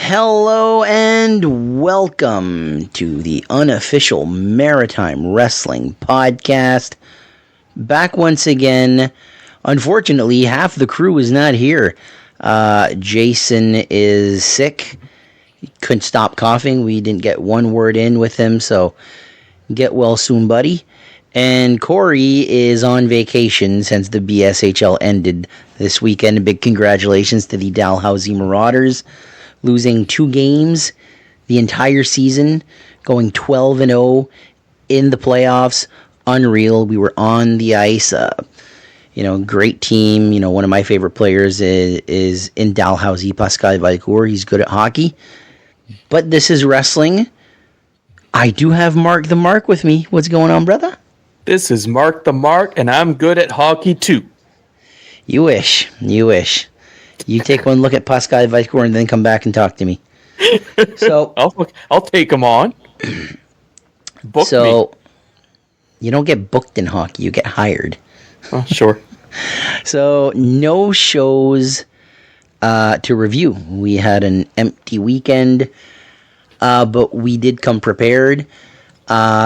Hello and welcome to the Unofficial Maritime Wrestling Podcast. Back once again. Unfortunately, half the crew is not here. Jason is sick. He couldn't stop coughing. We didn't get one word in with him, so get well soon, buddy. And Corey is on vacation since the BSHL ended this weekend. Big congratulations to the Dalhousie Marauders, losing 2 games the entire season, going 12-0 in the playoffs. Unreal. We were on the ice. Great team. One of my favorite players is in Dalhousie, Pascal Valcourt. He's good at hockey. But this is wrestling. I do have Mark the Mark with me. What's going on, brother? This is Mark the Mark, and I'm good at hockey too. You wish. You take one look at Pascal Valcourt and then come back and talk to me. So I'll take him on. Book me. You don't get booked in hockey, you get hired. Oh, sure. So, no shows to review. We had an empty weekend, but we did come prepared.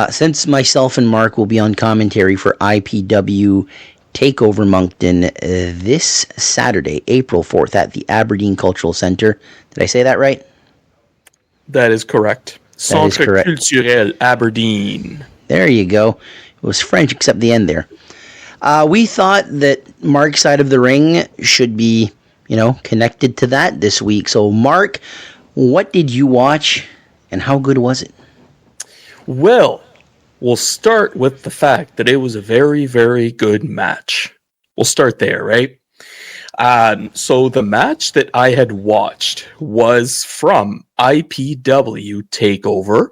Since myself and Mark will be on commentary for IPW Takeover Moncton this Saturday, April 4th, at the Aberdeen Cultural Centre. Did I say that right? That is correct. Centre Culturel Aberdeen. There you go. It was French except the end there. We thought that Mark's side of the ring should be, connected to that this week. So, Mark, what did you watch and how good was it? Well, we'll start with the fact that it was a very, very good match. We'll start there, right? So the match that I had watched was from IPW Takeover.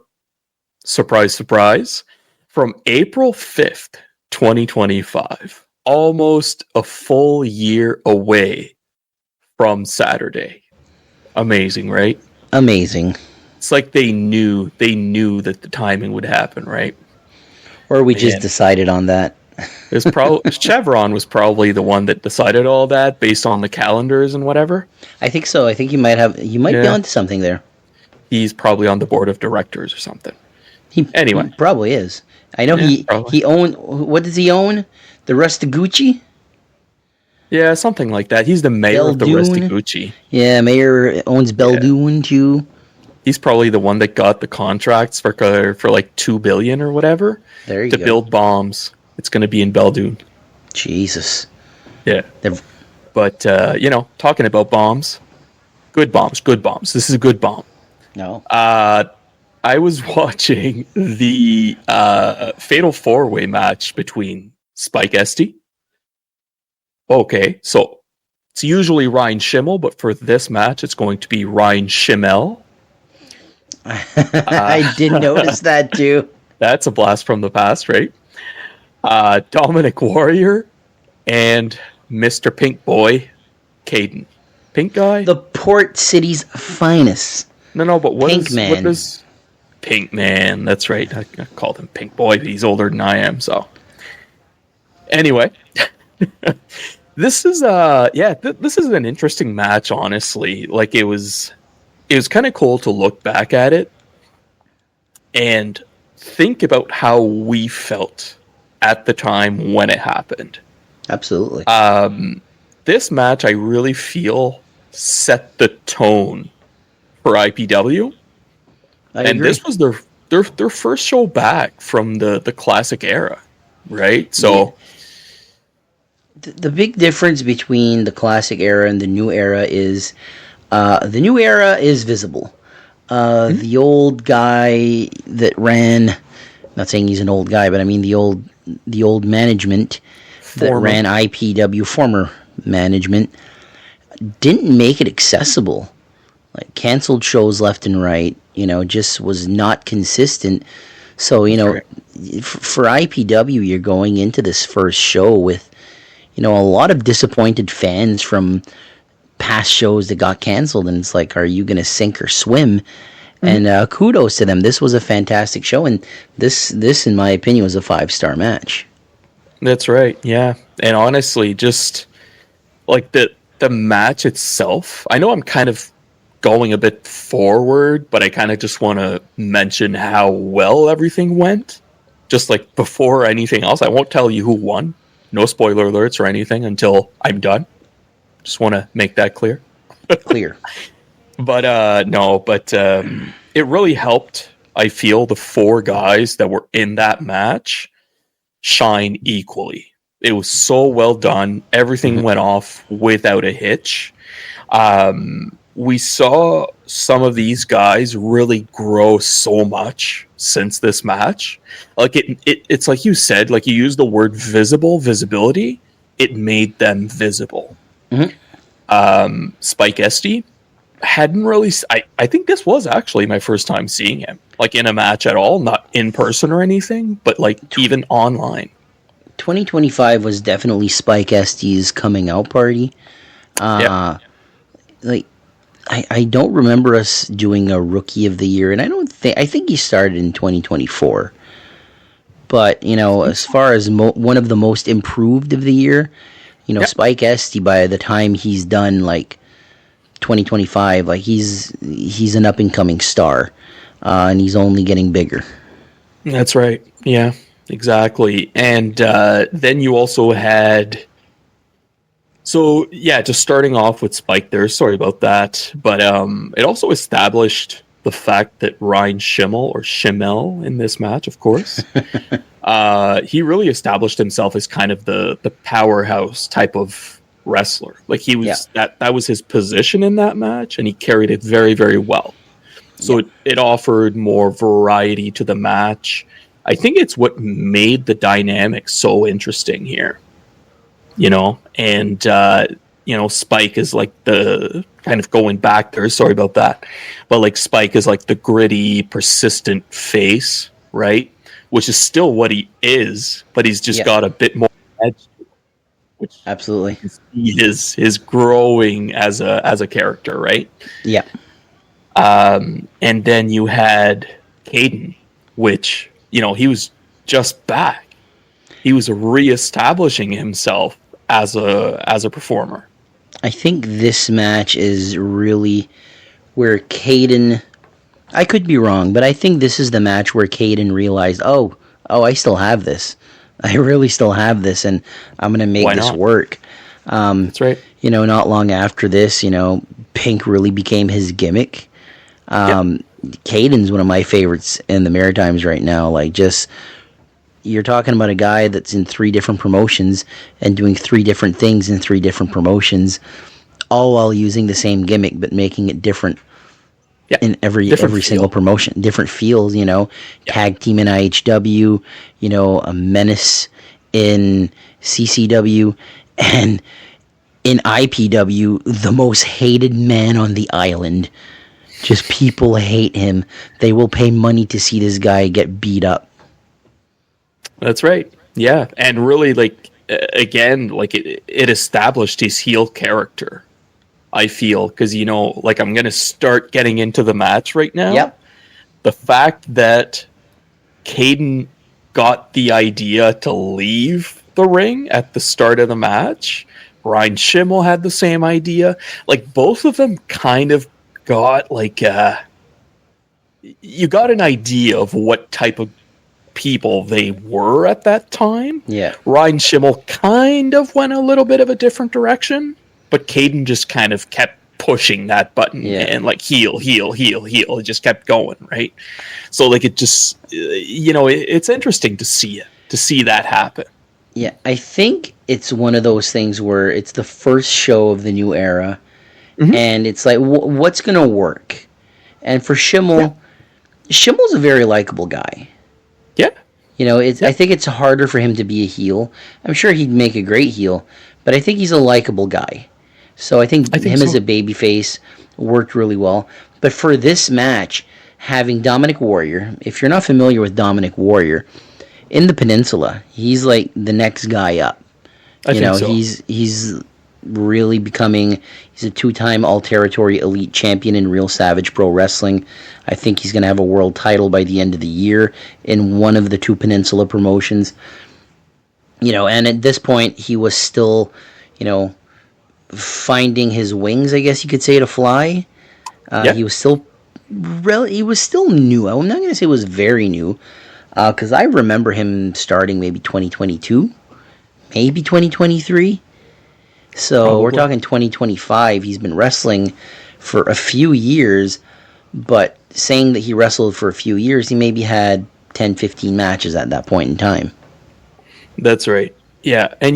Surprise, surprise. From April 5th, 2025. Almost a full year away from Saturday. Amazing, right? Amazing. It's like they knew that the timing would happen, right? Or we just decided on that. Chevron was probably the one that decided all that based on the calendars and whatever. I think so. I think you might be onto something there. He's probably on the board of directors or something. He probably is. I know he owned. What does he own? The Rustagucci? Yeah, something like that. He's the mayor of the Rustagucci. Yeah, mayor owns Beldoon too. He's probably the one that got the contracts for like $2 billion or whatever to build bombs. It's going to be in Beldoon. Jesus. Yeah. But talking about bombs, good bombs. This is a good bomb. No. I was watching the Fatal 4-Way match between Spike Esty. Okay, so it's usually Ryan Schimmel, but for this match, it's going to be Ryan Schimmel. I did notice that too. That's a blast from the past, right? Dominic Warrior and Mr. Pink Boy, Caden. Pink guy? The Port City's finest. No, but what Man. What Pink Man, that's right. I called him Pink Boy, but he's older than I am, so. Anyway, this is an interesting match, honestly. Like, it was kind of cool to look back at it and think about how we felt at the time when it happened. Absolutely. This match, I really feel, set the tone for IPW. And this was their first show back from the classic era, right? So the big difference between the classic era and the new era is the new era is visible. The old guy that ran, not saying he's an old guy, but I mean the old management that ran IPW, former management, didn't make it accessible. Like, canceled shows left and right, just was not consistent. So, for IPW, you're going into this first show with, a lot of disappointed fans from past shows that got canceled, and it's like, are you going to sink or swim? Mm-hmm. And kudos to them. This was a fantastic show, and this, in my opinion, was a 5-star match. That's right, yeah. And honestly, just like the match itself, I know I'm kind of going a bit forward, but I kind of just want to mention how well everything went. Just like before anything else, I won't tell you who won. No spoiler alerts or anything until I'm done. Just want to make that clear. Clear. But it really helped, I feel, the four guys that were in that match shine equally. It was so well done. Everything went off without a hitch. We saw some of these guys really grow so much since this match. Like it's like you said, like you used the word visibility. It made them visible. Spike Esty hadn't really. I think this was actually my first time seeing him, like in a match at all, not in person or anything, but like even online. 2025 was definitely Spike Esty's coming out party. Like, I don't remember us doing a Rookie of the Year, and I think he started in 2024. But, as far as one of the most improved of the year, Spike Esty, by the time he's done, like, 2025, like, he's an up-and-coming star, and he's only getting bigger. That's right, yeah. Exactly. And then you also had... So, yeah, just starting off with Spike there, sorry about that. But it also established the fact that Ryan Schimmel in this match, of course, he really established himself as kind of the powerhouse type of wrestler. Like, he was that was his position in that match, and he carried it very, very well. So it offered more variety to the match. I think it's what made the dynamic so interesting here, and, Spike is like the kind of going back there. Sorry about that. But like Spike is like the gritty, persistent face, right? Which is still what he is, but he's just got a bit more edge to it, which absolutely is growing as a character, right? Yeah. And then you had Caden, which, he was just back. He was reestablishing himself as a performer. I think this match is really where Caden... I could be wrong, but I think this is the match where Caden realized, oh, I still have this. I really still have this, and I'm going to make this work. That's right. Not long after this, Pink really became his gimmick. Caden's one of my favorites in the Maritimes right now. Like, just... You're talking about a guy that's in 3 different promotions and doing 3 different things in 3 different promotions, all while using the same gimmick but making it different in every single promotion. Different feels, Tag team in IHW, a menace in CCW, and in IPW, the most hated man on the island. Just people hate him. They will pay money to see this guy get beat up. That's right. Yeah. And really, like, again, like it established his heel character, I feel, because, like, I'm going to start getting into the match right now. Yep. The fact that Caden got the idea to leave the ring at the start of the match, Ryan Schimmel had the same idea. Like, both of them kind of got, like, you got an idea of what type of people they were at that time. Yeah. Ryan Schimmel kind of went a little bit of a different direction, but Caden just kind of kept pushing that button and like heel. It just kept going, right? So like it just, it's interesting to see that happen. Yeah, I think it's one of those things where it's the first show of the new era, and it's like, what's going to work? And for Schimmel, Schimmel's a very likable guy. Yeah. I think it's harder for him to be a heel. I'm sure he'd make a great heel, but I think he's a likable guy. So I think him as a babyface worked really well. But for this match, having Dominic Warrior, if you're not familiar with Dominic Warrior, in the Peninsula, he's like the next guy up. I think so. He's really becoming... He's a 2-time All-Territory Elite Champion in Real Savage Pro Wrestling. I think he's going to have a world title by the end of the year in one of the 2 Peninsula promotions. And at this point, he was still, finding his wings, I guess you could say, to fly. Yeah. He was still he was still new. I'm not going to say it was very new, because I remember him starting maybe 2022, maybe 2023. So we're Probably. talking 2025. He's been wrestling for a few years, but saying that he wrestled for a few years, he maybe had 10, 15 matches at that point in time. That's right. Yeah, and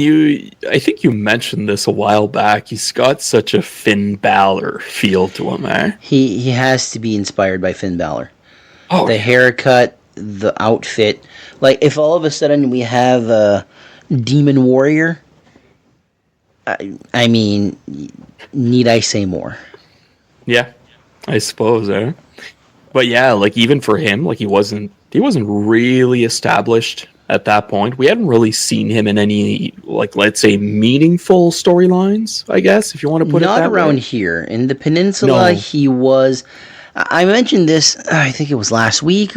I think you mentioned this a while back. He's got such a Finn Balor feel to him, eh? He has to be inspired by Finn Balor. Oh, The yeah. haircut, the outfit. Like, if all of a sudden we have a Demon Warrior, I mean, need I say more? Yeah, I suppose, eh? But yeah, like even for him, like he wasn't really established at that point. We hadn't really seen him in any, like, let's say, meaningful storylines, I guess, if you want to put it that way. Not around here. In the Peninsula, No. he was... I mentioned this, I think it was last week,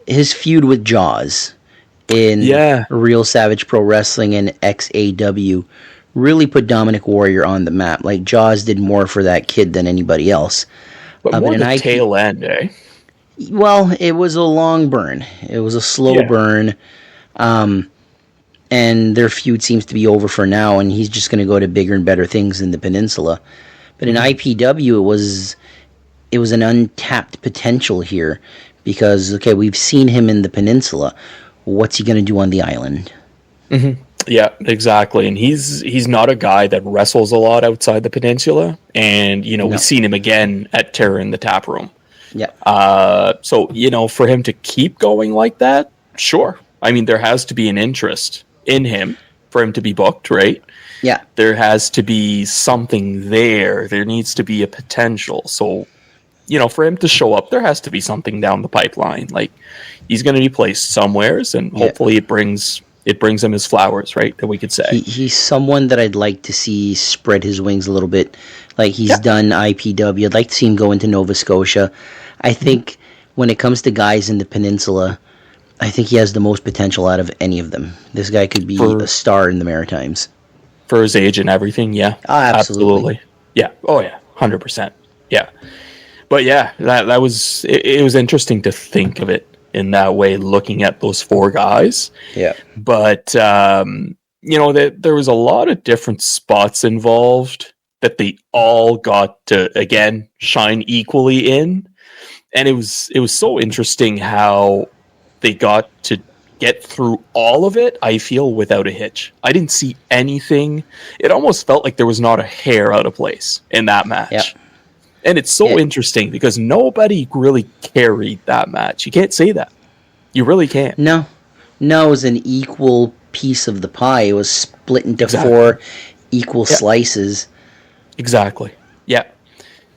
his feud with Jaws in Yeah. Real Savage Pro Wrestling and XAW really put Dominic Warrior on the map. Like, Jaws did more for that kid than anybody else. But more an the tail end, eh? Well, it was a long burn. It was a slow burn. And their feud seems to be over for now, and he's just going to go to bigger and better things in the Peninsula. But in IPW, it was an untapped potential here, because, okay, we've seen him in the Peninsula. What's he going to do on the island? Mm-hmm. Yeah, exactly. And he's not a guy that wrestles a lot outside the Peninsula. And, we've seen him again at Terror in the Tap Room. Yeah. So, for him to keep going like that, sure. I mean, there has to be an interest in him for him to be booked, right? Yeah. There has to be something there. There needs to be a potential. So, for him to show up, there has to be something down the pipeline. Like, he's going to be placed somewheres, and hopefully it brings him his flowers, right? That we could say. He's someone that I'd like to see spread his wings a little bit. Like, he's done IPW. I'd like to see him go into Nova Scotia. I think when it comes to guys in the Peninsula, I think he has the most potential out of any of them. This guy could be a star in the Maritimes. For his age and everything, yeah. Absolutely. Yeah. Oh, yeah. 100%. Yeah. But yeah, that was... It was interesting to think of it in that way, looking at those four guys. Yeah. But, there was a lot of different spots involved that they all got to, again, shine equally in. And it was so interesting how they got to get through all of it, I feel, without a hitch. I didn't see anything. It almost felt like there was not a hair out of place in that match. Yeah. And it's so interesting because nobody really carried that match. You can't say that. You really can't. No, it was an equal piece of the pie. It was split into four equal slices. Exactly. Yeah.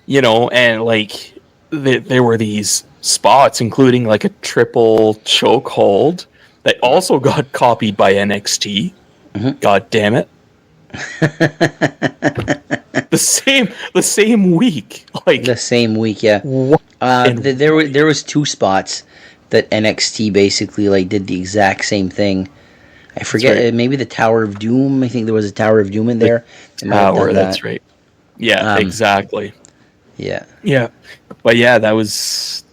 And like there were these spots, including like a triple chokehold that also got copied by NXT. Mm-hmm. God damn it. the same week. Like the same week, yeah. There was two spots that NXT basically like did the exact same thing. I forget, maybe the Tower of Doom. I think there was a Tower of Doom in there. Tower, that's right. Yeah, exactly. Yeah. Yeah. But yeah, that was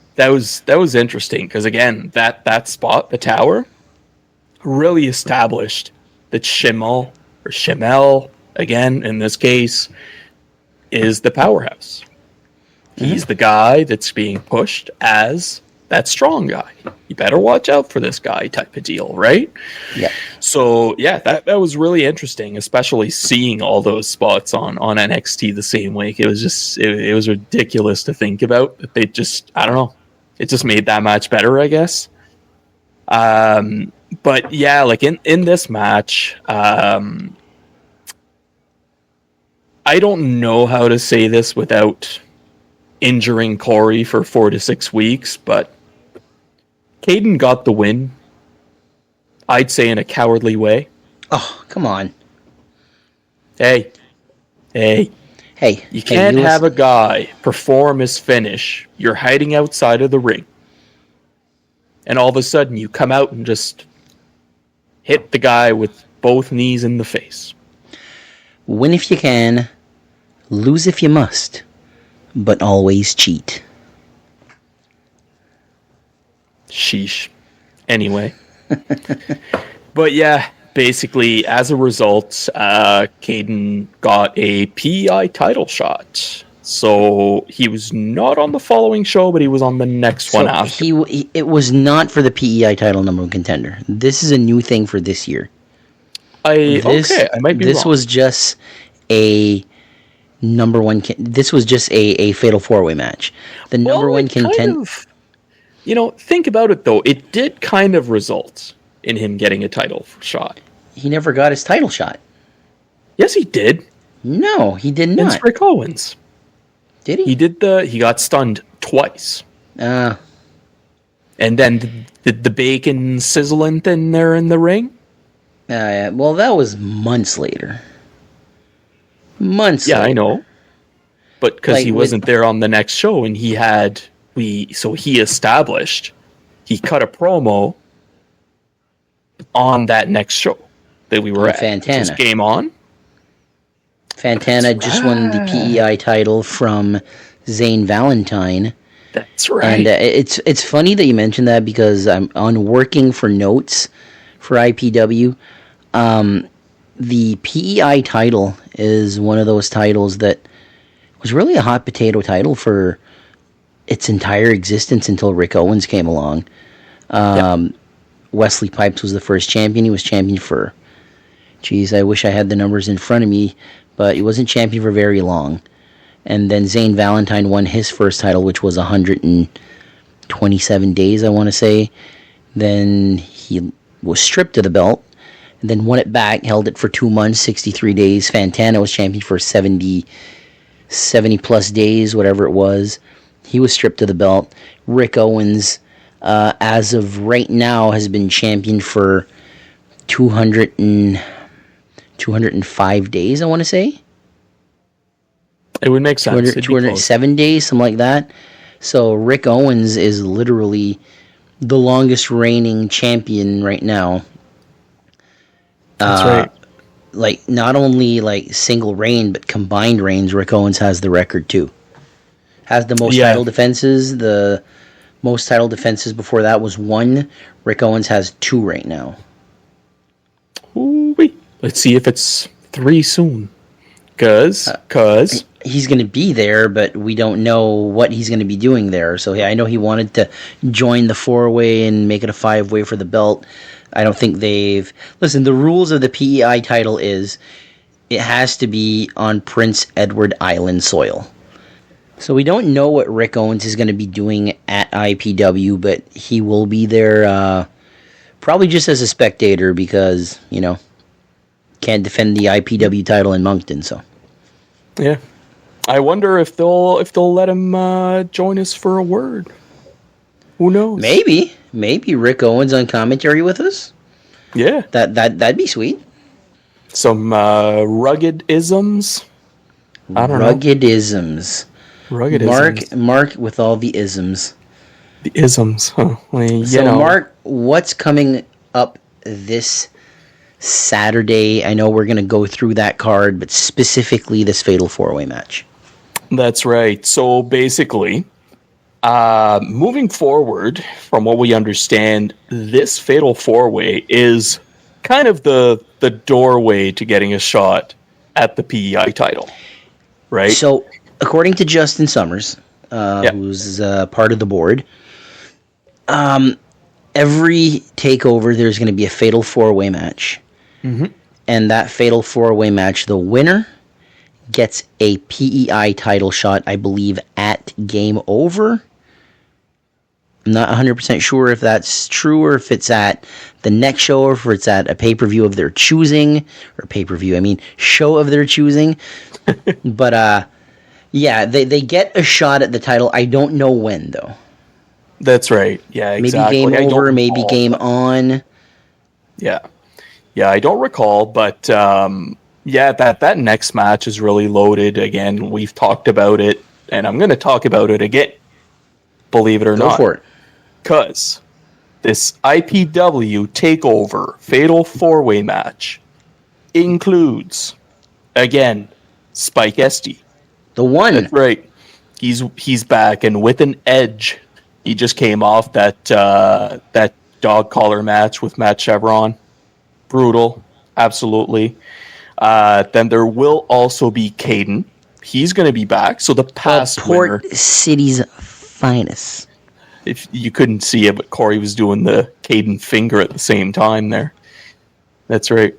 interesting because again, that spot, the tower, really established that Schimmel, again in this case, is the powerhouse. He's the guy that's being pushed as that strong guy. You better watch out for this guy type of deal, right? Yeah. So yeah, that was really interesting, especially seeing all those spots on NXT the same week. It was just it was ridiculous to think about that they just, I don't know, it just made that match better, I guess. But yeah, like in this match, I don't know how to say this without injuring Corey for 4 to 6 weeks, but Caden got the win. I'd say in a cowardly way. Oh, come on. Hey. You can't have a guy perform his finish. You're hiding outside of the ring. And all of a sudden you come out and just hit the guy with both knees in the face. Win if you can, lose if you must. but always cheat. Sheesh. Anyway. But yeah, basically, as a result, Caden got a PEI title shot. So he was not on the following show, but he was on the next one after. It was not for the PEI title number one contender. This is a new thing for this year. I might be This wrong. was just a number one. This was just a fatal 4-way match. The number one contender. Think about it though. It did kind of result in him getting a title shot. He never got his title shot. Yes, he did. No, he did not. Against Rick Owens. Did he? He got stunned twice. Uh, And then did the bacon sizzling in there in the ring? well, that was months later. Months Yeah, later. I know. But because Like he wasn't there on the next show, and he established, he cut a promo on that next show that we were On at. Fantana. Just Game On. Fantana just won the PEI title from Zane Valentine. That's right. And it's funny that you mentioned that because I'm on working for notes for IPW. The PEI title is one of those titles that was really a hot potato title for its entire existence until Rick Owens came along. Wesley Pipes was the first champion. He was champion for, I wish I had the numbers in front of me, but he wasn't champion for very long. And then Zane Valentine won his first title, which was 127 days, I want to say. Then he was stripped of the belt, and then won it back, held it for 2 months, 63 days. Fantana was champion for 70 plus days, whatever it was. He was stripped of the belt. Rick Owens, as of right now, has been champion for 205 days, I want to say. It would make sense. 207 days, something like that. So Rick Owens is literally the longest reigning champion right now. That's right. Like, not only like single reign, but combined reigns, Rick Owens has the record too. Has the most title defenses. The most title defenses before that was 1. Rick Owens has 2 right now. Ooh-wee. Let's see if it's 3 soon. Cause he's going to be there, but we don't know what he's going to be doing there. So yeah, I know he wanted to join the 4-way and make it a 5-way for the belt. I don't think they've... Listen, the rules of the PEI title is it has to be on Prince Edward Island soil. So we don't know what Rick Owens is going to be doing at IPW, but he will be there probably just as a spectator because, can't defend the IPW title in Moncton, so... Yeah, I wonder if they'll let him join us for a word. Who knows? Maybe Rick Owens on commentary with us. Yeah, that'd be sweet. Some rugged isms. I don't know. Rugged isms. Mark with all the isms. The isms. Huh? Well, Mark, what's coming up this Saturday? I know we're going to go through that card, but specifically this Fatal 4-Way match. That's right. So basically, moving forward, from what we understand, this Fatal 4-Way is kind of the doorway to getting a shot at the PEI title, right? So, according to Justin Summers, who's part of the board, every takeover there's going to be a Fatal 4-Way match. Mm-hmm. And that Fatal 4-Way match, the winner gets a PEI title shot, I believe, at Game Over. I'm not 100% sure if that's true or if it's at the next show or if it's at a pay-per-view of their choosing. Or show of their choosing. But, they get a shot at the title. I don't know when, though. That's right. Yeah, exactly. Maybe Game Over, maybe Game On. Yeah. Yeah, I don't recall, but that next match is really loaded. Again, we've talked about it, and I'm going to talk about it again, believe it or not. Go for it. Because this IPW TakeOver Fatal 4-Way match includes, again, Spike Esty. The one. That's right. He's back, and with an edge. He just came off that dog collar match with Matt Chevron. Brutal, absolutely. Then there will also be Caden. He's going to be back. So the past Port winner, City's finest. if you couldn't see it, but Corey was doing the Caden finger at the same time there. That's right.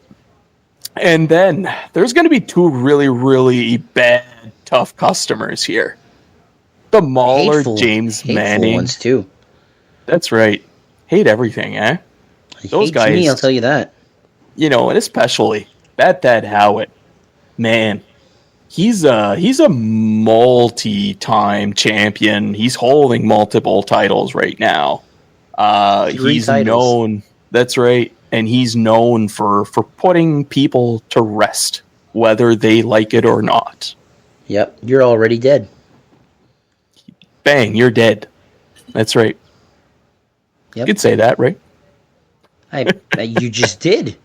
And then there's going to be two really, really bad, tough customers here. The Mauler James Manning ones too. That's right. Hate everything, eh? Those guys. Me, I'll tell you that. You know, and especially Bat Dad Howitt, man. He's a multi-time champion. He's holding multiple titles right now. He's known. That's right, and he's known for putting people to rest, whether they like it or not. Yep, you're already dead. Bang, you're dead. That's right. Yep. You could say that, right? You just did.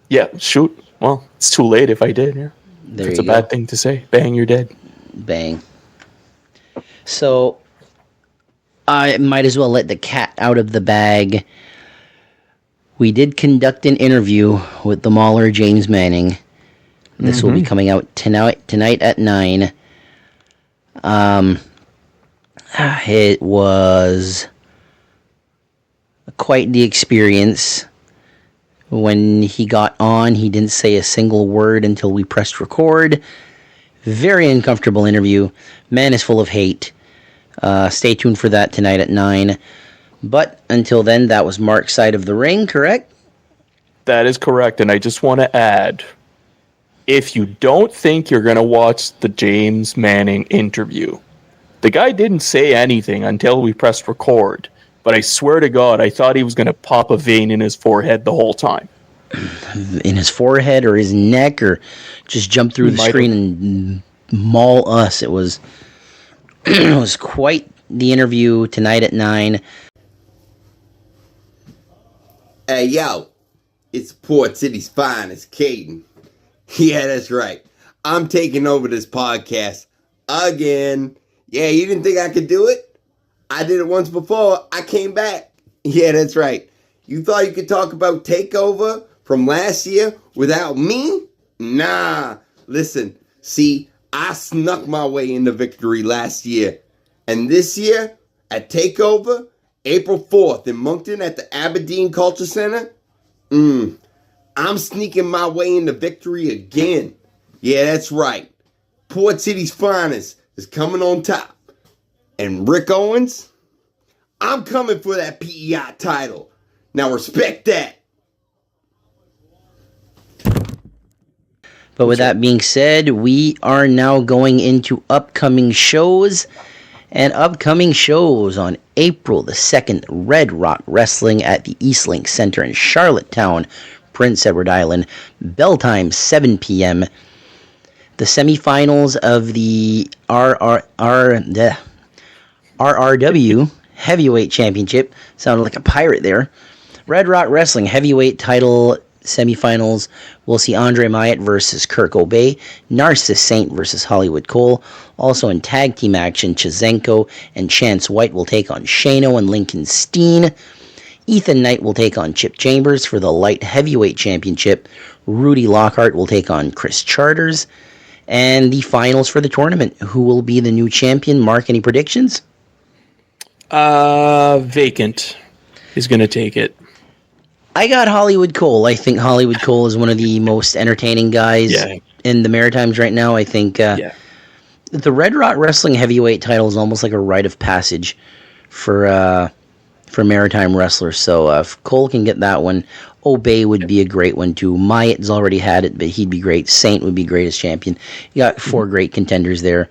Yeah, shoot. Well, it's too late if I did. Yeah, it's a bad thing to say. Bang, you're dead. Bang. So, I might as well let the cat out of the bag. We did conduct an interview with the Mauler James Manning. This will be coming out tonight at 9. It was quite the experience. When he got on, he didn't say a single word until we pressed record. Very uncomfortable interview. Man is full of hate. Stay tuned for that tonight at 9. But until then, that was Mark's side of the ring, correct? That is correct. And I just want to add, if you don't think you're going to watch the James Manning interview, the guy didn't say anything until we pressed record. But I swear to God, I thought he was going to pop a vein in his forehead the whole time. In his forehead or his neck, or just jump through the screen and maul us. It was it was quite the interview tonight at 9. Hey, yo, it's Port City's finest, Caden. Yeah, that's right. I'm taking over this podcast again. Yeah, you didn't think I could do it? I did it once before. I came back. Yeah, that's right. You thought you could talk about TakeOver from last year without me? Nah. Listen, see, I snuck my way into victory last year. And this year, at TakeOver, April 4th in Moncton at the Aberdeen Culture Center, I'm sneaking my way into victory again. Yeah, that's right. Port City's finest is coming on top. And Rick Owens, I'm coming for that PEI title. Now respect that. But with that being said, we are now going into upcoming shows. And upcoming shows on April the 2nd, Red Rock Wrestling at the Eastlink Center in Charlottetown, Prince Edward Island. Bell time, 7 p.m. The semifinals of the RRW Heavyweight Championship. Sounded like a pirate there. Red Rock Wrestling Heavyweight title semifinals. We'll see Andre Myatt versus Kirk Obey. Narcissus Saint versus Hollywood Cole. Also in tag team action, Chizenko and Chance White will take on Shano and Lincoln Steen. Ethan Knight will take on Chip Chambers for the Light Heavyweight Championship. Rudy Lockhart will take on Chris Charters. And the finals for the tournament. Who will be the new champion? Mark, any predictions? Vacant is going to take it. I got Hollywood Cole. I think Hollywood Cole is one of the most entertaining guys in the Maritimes right now. I think the Red Rock Wrestling Heavyweight title is almost like a rite of passage for Maritime wrestlers. So if Cole can get that one, Obey would be a great one too. Myatt's already had it, but he'd be great. Saint would be great as champion. You got 4 great contenders there.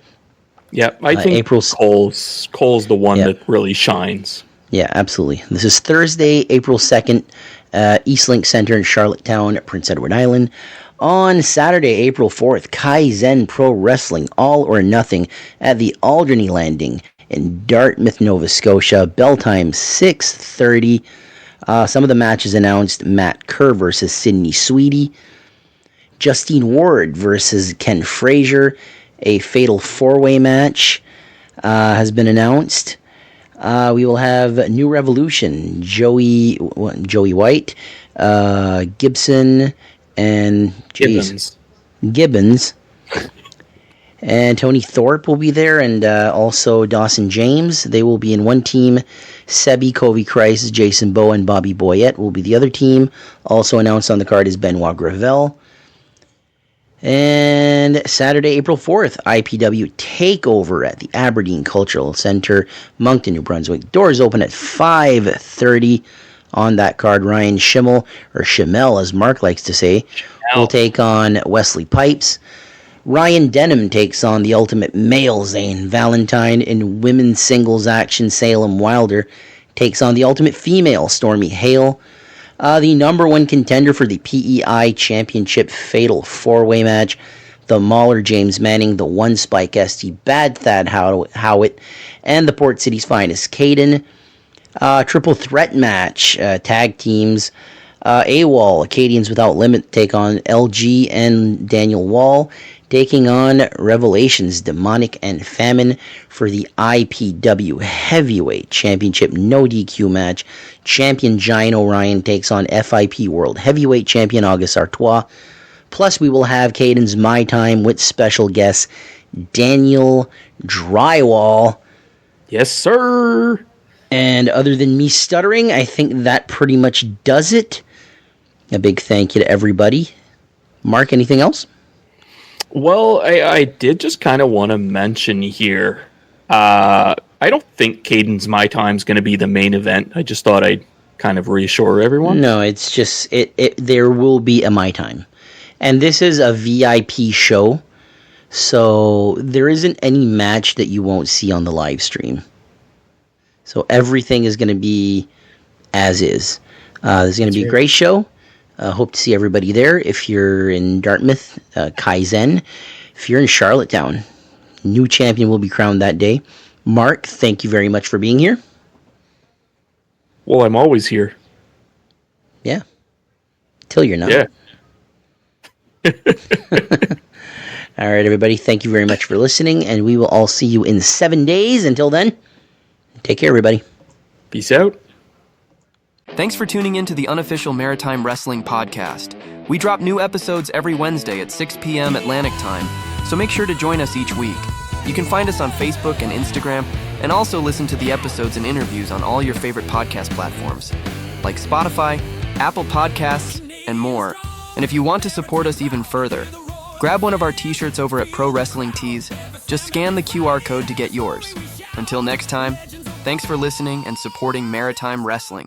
Yeah, I think Cole's the one that really shines. Yeah, absolutely. This is Thursday, April 2nd, Eastlink Center in Charlottetown, Prince Edward Island. On Saturday, April 4th, Kaizen Pro Wrestling, All or Nothing at the Alderney Landing in Dartmouth, Nova Scotia. Bell time, 6:30. Some of the matches announced: Matt Kerr versus Sidney Sweetie, Justine Ward versus Ken Frazier, A fatal 4-way match has been announced. We will have New Revolution, Joey White, Gibson, and Gibbons. And Tony Thorpe will be there, and also Dawson James. They will be in one team. Sebi, Covey Christ, Jason Bowe, and Bobby Boyette will be the other team. Also announced on the card is Benoit Gravel. And Saturday, April 4th, IPW Takeover at the Aberdeen Cultural Centre, Moncton, New Brunswick. Doors open at 5:30 on that card. Ryan Schimmel, or Schimmel as Mark likes to say, will take on Wesley Pipes. Ryan Denham takes on the Ultimate Male Zane Valentine. In women's singles action, Salem Wilder takes on the Ultimate Female Stormy Hale. The number one contender for the PEI Championship Fatal 4-way match, the Mauler James Manning, the One Spike ST Bad Thad Howitt, and the Port City's finest Caden. Triple threat match, tag teams, AWOL, Acadians Without Limit, take on LG and Daniel Wall, taking on Revelations, Demonic and Famine for the IPW Heavyweight Championship no DQ match. Champion Giant Orion takes on FIP World Heavyweight Champion August Artois. Plus, we will have Caden's My Time with special guest Daniel Drywall. Yes, sir. And other than me stuttering, I think that pretty much does it. A big thank you to everybody. Mark, anything else? Well, I did just kind of want to mention here, I don't think Caden's My Time's going to be the main event. I just thought I'd kind of reassure everyone. No, it's just, there will be a My Time. And this is a VIP show, so there isn't any match that you won't see on the live stream. So everything is going to be as is. This is going to be a great show. Hope to see everybody there. If you're in Dartmouth, Kaizen. If you're in Charlottetown, new champion will be crowned that day. Mark, thank you very much for being here. Well, I'm always here. Yeah. Till you're not. Yeah. All right, everybody. Thank you very much for listening, and we will all see you in 7 days. Until then, take care, everybody. Peace out. Thanks for tuning in to the Unofficial Maritime Wrestling Podcast. We drop new episodes every Wednesday at 6 p.m. Atlantic Time, so make sure to join us each week. You can find us on Facebook and Instagram, and also listen to the episodes and interviews on all your favorite podcast platforms, like Spotify, Apple Podcasts, and more. And if you want to support us even further, grab one of our t-shirts over at Pro Wrestling Tees. Just scan the QR code to get yours. Until next time, thanks for listening and supporting Maritime Wrestling.